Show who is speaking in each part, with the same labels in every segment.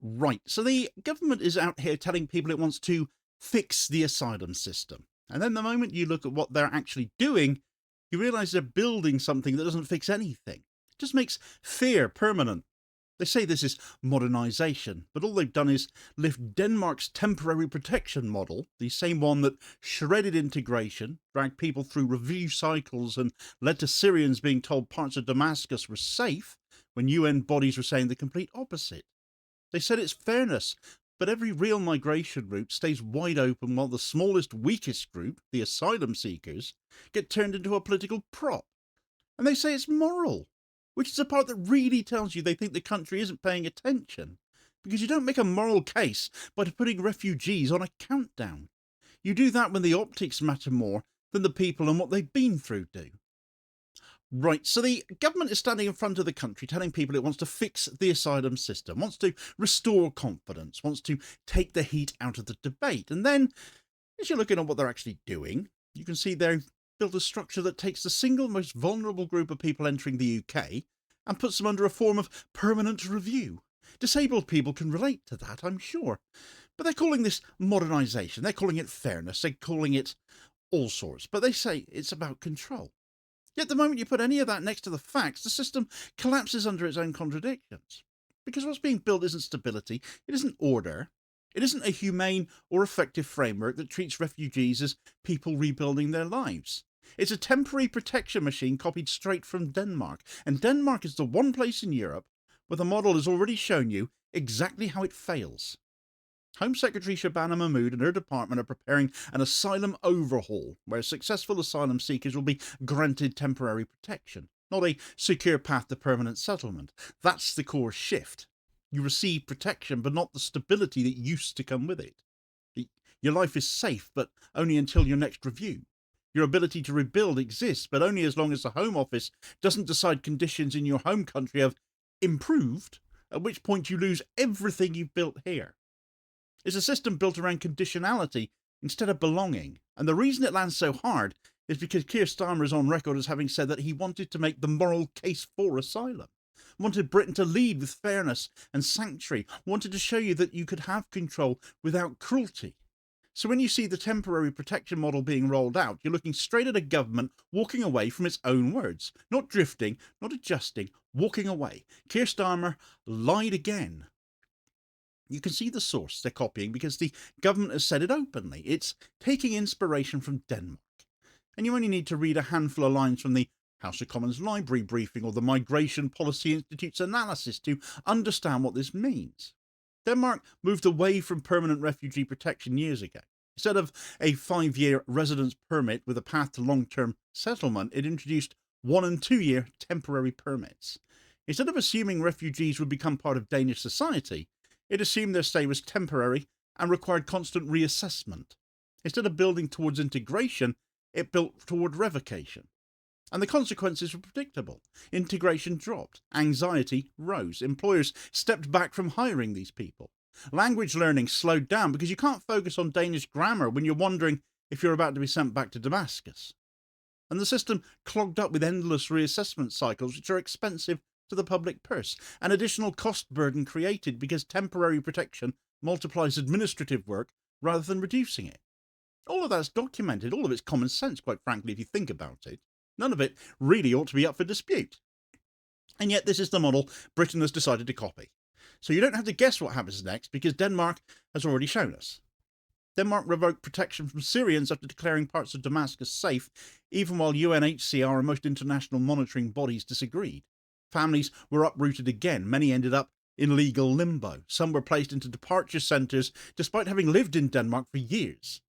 Speaker 1: Right, so the government is out here telling people it wants to fix the asylum system. And then the moment you look at what they're actually doing, you realise they're building something that doesn't fix anything. It just makes fear permanent. They say this is modernisation, but all they've done is lift Denmark's temporary protection model, the same one that shredded integration, dragged people through review cycles, and led to Syrians being told parts of Damascus were safe when UN bodies were saying the complete opposite. They said it's fairness, but every real migration route stays wide open while the smallest, weakest group, the asylum seekers, get turned into a political prop. And they say it's moral, which is the part that really tells you they think the country isn't paying attention. Because you don't make a moral case by putting refugees on a countdown. You do that when the optics matter more than the people and what they've been through do. Right, so the government is standing in front of the country telling people it wants to fix the asylum system, wants to restore confidence, wants to take the heat out of the debate. And then, as you're looking at what they're actually doing, you can see they've built a structure that takes the single most vulnerable group of people entering the UK and puts them under a form of permanent review. Disabled people can relate to that, I'm sure. But they're calling this modernisation, they're calling it fairness, they're calling it all sorts. But they say it's about control. Yet the moment you put any of that next to the facts, the system collapses under its own contradictions. Because what's being built isn't stability, it isn't order, it isn't a humane or effective framework that treats refugees as people rebuilding their lives. It's a temporary protection machine copied straight from Denmark, and Denmark is the one place in Europe where the model has already shown you exactly how it fails. Home Secretary Shabana Mahmood and her department are preparing an asylum overhaul, where successful asylum seekers will be granted temporary protection, not a secure path to permanent settlement. That's the core shift. You receive protection, but not the stability that used to come with it. Your life is safe, but only until your next review. Your ability to rebuild exists, but only as long as the Home Office doesn't decide conditions in your home country have improved, at which point you lose everything you've built here. It's a system built around conditionality instead of belonging. And the reason it lands so hard is because Keir Starmer is on record as having said that he wanted to make the moral case for asylum, wanted Britain to lead with fairness and sanctuary, wanted to show you that you could have control without cruelty. So when you see the temporary protection model being rolled out, you're looking straight at a government walking away from its own words, not drifting, not adjusting, walking away. Keir Starmer lied again. You can see the source they're copying because the government has said it openly. It's taking inspiration from Denmark. And you only need to read a handful of lines from the House of Commons Library briefing or the Migration Policy Institute's analysis to understand what this means. Denmark moved away from permanent refugee protection years ago. Instead of a 5-year residence permit with a path to long-term settlement, it introduced 1- and 2-year temporary permits. Instead of assuming refugees would become part of Danish society, it assumed their stay was temporary and required constant reassessment. Instead of building towards integration, it built toward revocation. And the consequences were predictable. Integration dropped. Anxiety rose. Employers stepped back from hiring these people. Language learning slowed down because you can't focus on Danish grammar when you're wondering if you're about to be sent back to Damascus. And the system clogged up with endless reassessment cycles, which are expensive to the public purse. An additional cost burden created because temporary protection multiplies administrative work rather than reducing it. All of that's documented, all of it's common sense, quite frankly, if you think about it. None of it really ought to be up for dispute. And yet this is the model Britain has decided to copy. So you don't have to guess what happens next because Denmark has already shown us. Denmark revoked protection from Syrians after declaring parts of Damascus safe, even while UNHCR and most international monitoring bodies disagreed. Families were uprooted again. Many ended up in legal limbo. Some were placed into departure centres despite having lived in Denmark for years.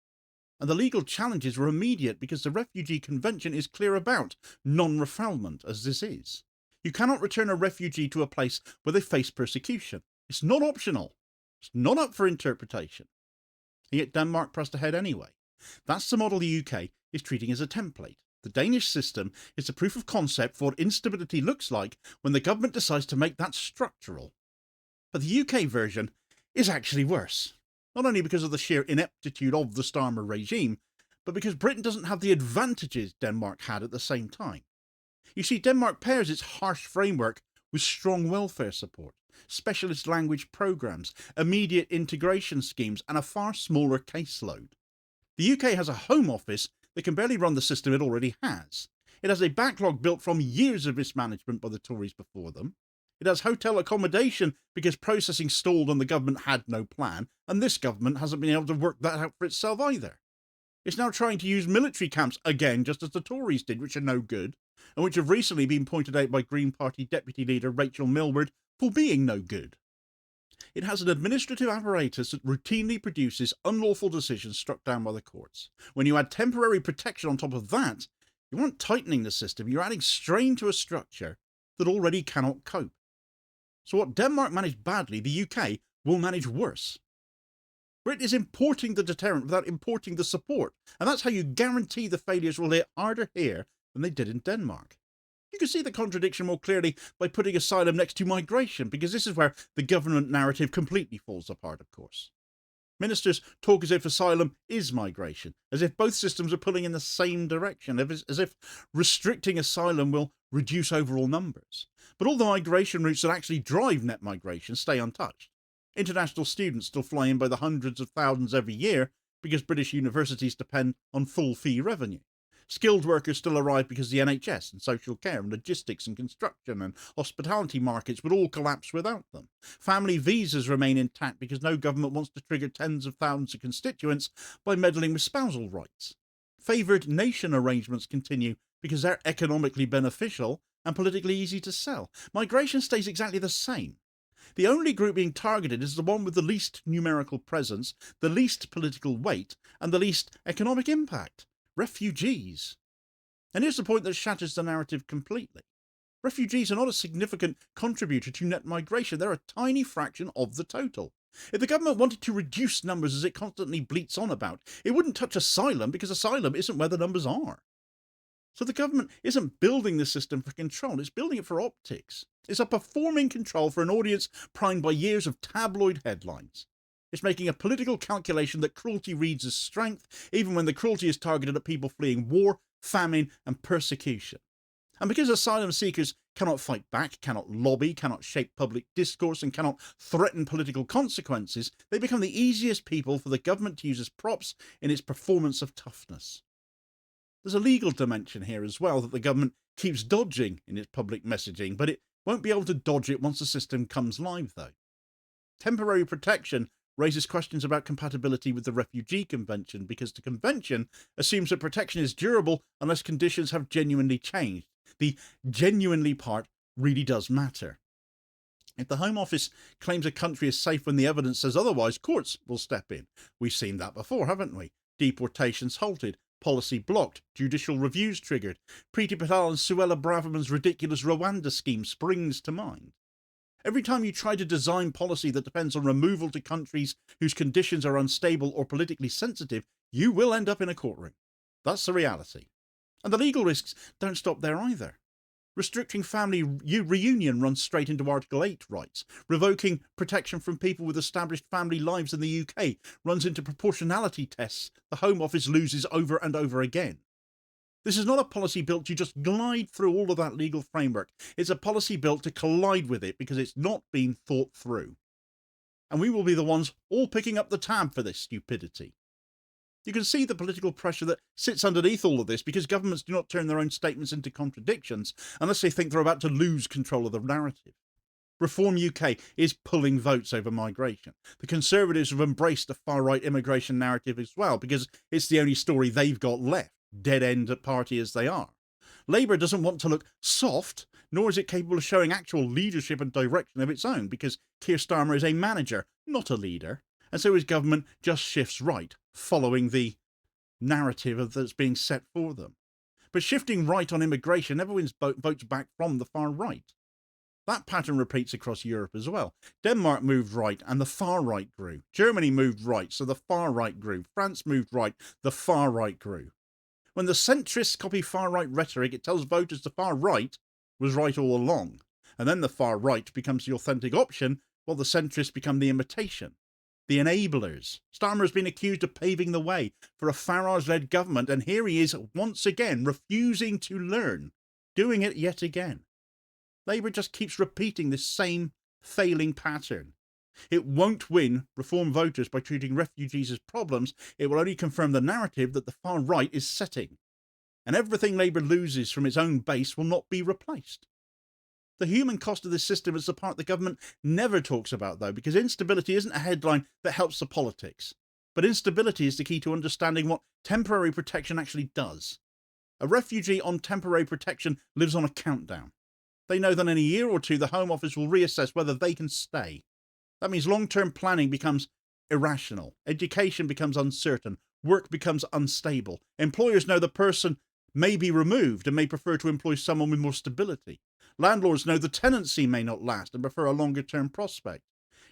Speaker 1: And the legal challenges were immediate because the Refugee Convention is clear about non-refoulement, as this is. You cannot return a refugee to a place where they face persecution. It's not optional. It's not up for interpretation. And yet Denmark pressed ahead anyway. That's the model the UK is treating as a template. The Danish system is a proof of concept for what instability looks like when the government decides to make that structural. But the UK version is actually worse. Not only because of the sheer ineptitude of the Starmer regime, but because Britain doesn't have the advantages Denmark had at the same time. You see, Denmark pairs its harsh framework with strong welfare support, specialist language programs, immediate integration schemes, and a far smaller caseload. The UK has a Home Office that can barely run the system it already has. It has a backlog built from years of mismanagement by the Tories before them. It has hotel accommodation because processing stalled and the government had no plan, and this government hasn't been able to work that out for itself either. It's now trying to use military camps again, just as the Tories did, which are no good, and which have recently been pointed out by Green Party Deputy Leader Rachel Millward for being no good. It has an administrative apparatus that routinely produces unlawful decisions struck down by the courts. When you add temporary protection on top of that, you aren't tightening the system, you're adding strain to a structure that already cannot cope. So what Denmark managed badly, the UK will manage worse. Britain is importing the deterrent without importing the support, and that's how you guarantee the failures will hit harder here than they did in Denmark. You can see the contradiction more clearly by putting asylum next to migration, because this is where the government narrative completely falls apart, of course. Ministers talk as if asylum is migration, as if both systems are pulling in the same direction, as if restricting asylum will reduce overall numbers. But all the migration routes that actually drive net migration stay untouched. International students still fly in by the hundreds of thousands every year because British universities depend on full fee revenue. Skilled workers still arrive because the NHS and social care and logistics and construction and hospitality markets would all collapse without them. Family visas remain intact because no government wants to trigger tens of thousands of constituents by meddling with spousal rights. Favoured nation arrangements continue because they're economically beneficial and politically easy to sell. Migration stays exactly the same. The only group being targeted is the one with the least numerical presence, the least political weight, and the least economic impact. Refugees. And here's the point that shatters the narrative completely. Refugees are not a significant contributor to net migration. They're a tiny fraction of the total. If the government wanted to reduce numbers as it constantly bleats on about, it wouldn't touch asylum because asylum isn't where the numbers are. So the government isn't building the system for control, it's building it for optics. It's a performing control for an audience primed by years of tabloid headlines. It's making a political calculation that cruelty reads as strength, even when the cruelty is targeted at people fleeing war, famine, and persecution. And because asylum seekers cannot fight back, cannot lobby, cannot shape public discourse, and cannot threaten political consequences, they become the easiest people for the government to use as props in its performance of toughness. There's a legal dimension here as well that the government keeps dodging in its public messaging, but it won't be able to dodge it once the system comes live, though. Temporary protection raises questions about compatibility with the Refugee Convention because the convention assumes that protection is durable unless conditions have genuinely changed. The genuinely part really does matter. If the Home Office claims a country is safe when the evidence says otherwise, courts will step in. We've seen that before, haven't we? Deportations halted, policy blocked, judicial reviews triggered. Priti Patel and Suella Braverman's ridiculous Rwanda scheme springs to mind. Every time you try to design policy that depends on removal to countries whose conditions are unstable or politically sensitive, you will end up in a courtroom. That's the reality. And the legal risks don't stop there either. Restricting family reunion runs straight into Article 8 rights. Revoking protection from people with established family lives in the UK runs into proportionality tests the Home Office loses over and over again. This is not a policy built to just glide through all of that legal framework. It's a policy built to collide with it because it's not been thought through. And we will be the ones all picking up the tab for this stupidity. You can see the political pressure that sits underneath all of this because governments do not turn their own statements into contradictions unless they think they're about to lose control of the narrative. Reform UK is pulling votes over migration. The Conservatives have embraced the far-right immigration narrative as well because it's the only story they've got left, dead-end party as they are. Labour doesn't want to look soft, nor is it capable of showing actual leadership and direction of its own because Keir Starmer is a manager, not a leader, and so his government just shifts right, following the narrative that's being set for them. But shifting right on immigration never wins votes back from the far right. That pattern repeats across Europe as well. Denmark moved right and the far right grew. Germany moved right, so the far right grew. France moved right, the far right grew. When the centrists copy far right rhetoric, it tells voters the far right was right all along. And then the far right becomes the authentic option, while the centrists become the imitation. The enablers. Starmer has been accused of paving the way for a Farage-led government, and here he is once again refusing to learn, doing it yet again. Labour just keeps repeating this same failing pattern. It won't win reform voters by treating refugees as problems. It will only confirm the narrative that the far right is setting. And everything Labour loses from its own base will not be replaced. The human cost of this system is the part the government never talks about, though, because instability isn't a headline that helps the politics. But instability is the key to understanding what temporary protection actually does. A refugee on temporary protection lives on a countdown. They know that in a year or two the Home Office will reassess whether they can stay. That means long-term planning becomes irrational. Education becomes uncertain. Work becomes unstable. Employers know the person may be removed and may prefer to employ someone with more stability. Landlords know the tenancy may not last and prefer a longer-term prospect.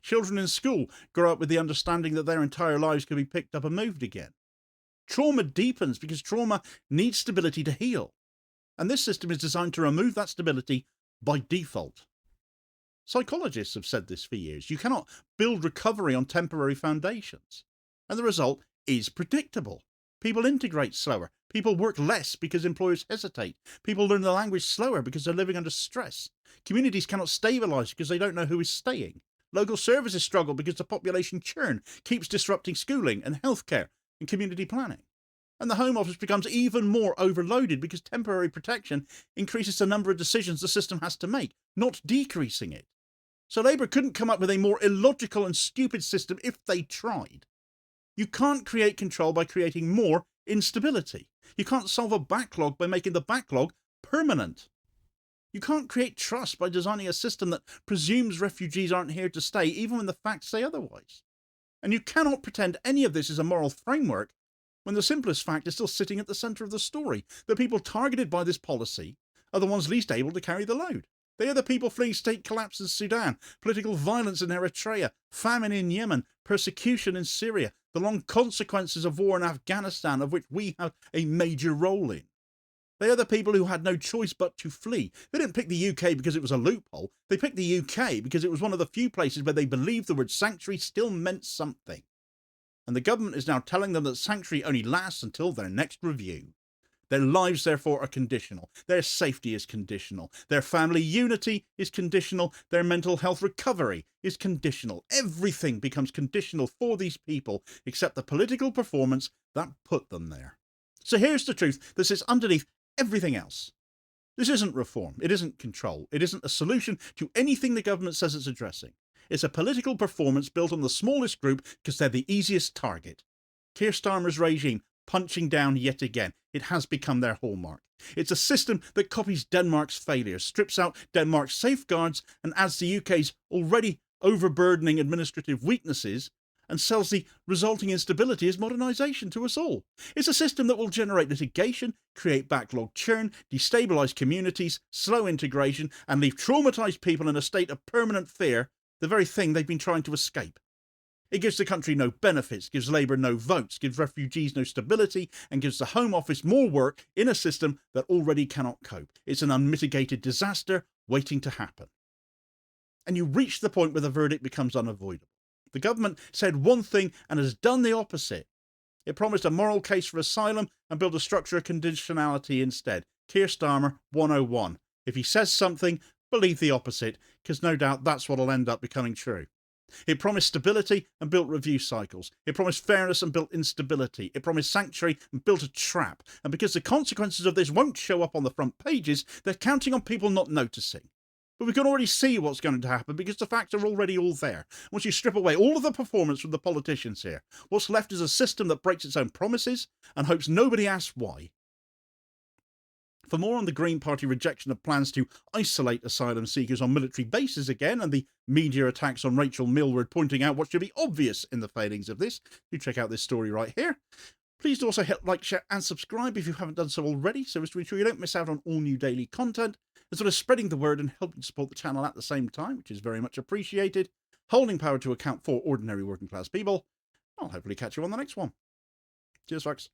Speaker 1: Children in school grow up with the understanding that their entire lives can be picked up and moved again. Trauma deepens because trauma needs stability to heal. And this system is designed to remove that stability by default. Psychologists have said this for years. You cannot build recovery on temporary foundations. And the result is predictable. People integrate slower. People work less because employers hesitate. People learn the language slower because they're living under stress. Communities cannot stabilise because they don't know who is staying. Local services struggle because the population churn keeps disrupting schooling and healthcare and community planning. And the Home Office becomes even more overloaded because temporary protection increases the number of decisions the system has to make, not decreasing it. So Labour couldn't come up with a more illogical and stupid system if they tried. You can't create control by creating more instability. You can't solve a backlog by making the backlog permanent. You can't create trust by designing a system that presumes refugees aren't here to stay, even when the facts say otherwise. And you cannot pretend any of this is a moral framework when the simplest fact is still sitting at the centre of the story. The people targeted by this policy are the ones least able to carry the load. They are the people fleeing state collapse in Sudan, political violence in Eritrea, famine in Yemen, persecution in Syria, the long consequences of war in Afghanistan, of which we have a major role in. They are the people who had no choice but to flee. They didn't pick the UK because it was a loophole. They picked the UK because it was one of the few places where they believed the word sanctuary still meant something. And the government is now telling them that sanctuary only lasts until their next review. Their lives, therefore, are conditional. Their safety is conditional. Their family unity is conditional. Their mental health recovery is conditional. Everything becomes conditional for these people, except the political performance that put them there. So here's the truth that sits underneath everything else. This isn't reform. It isn't control. It isn't a solution to anything the government says it's addressing. It's a political performance built on the smallest group because they're the easiest target. Keir Starmer's regime punching down yet again. It has become their hallmark. It's a system that copies Denmark's failures, strips out Denmark's safeguards and adds the UK's already overburdening administrative weaknesses and sells the resulting instability as modernisation to us all. It's a system that will generate litigation, create backlog churn, destabilise communities, slow integration and leave traumatised people in a state of permanent fear, the very thing they've been trying to escape. It gives the country no benefits, gives Labour no votes, gives refugees no stability, and gives the Home Office more work in a system that already cannot cope. It's an unmitigated disaster waiting to happen. And you reach the point where the verdict becomes unavoidable. The government said one thing and has done the opposite. It promised a moral case for asylum and built a structure of conditionality instead. Keir Starmer 101. If he says something, believe the opposite, because no doubt that's what will end up becoming true. It promised stability and built review cycles. It promised fairness and built instability. It promised sanctuary and built a trap. And because the consequences of this won't show up on the front pages, they're counting on people not noticing. But we can already see what's going to happen because the facts are already all there. Once you strip away all of the performance from the politicians here, what's left is a system that breaks its own promises and hopes nobody asks why. For more on the Green Party rejection of plans to isolate asylum seekers on military bases again, and the media attacks on Rachel Millward pointing out what should be obvious in the failings of this, do check out this story right here. Please do also hit like, share and subscribe if you haven't done so already, so as to ensure you don't miss out on all new daily content, as well as spreading the word and helping support the channel at the same time, which is very much appreciated, holding power to account for ordinary working class people. I'll hopefully catch you on the next one. Cheers, folks.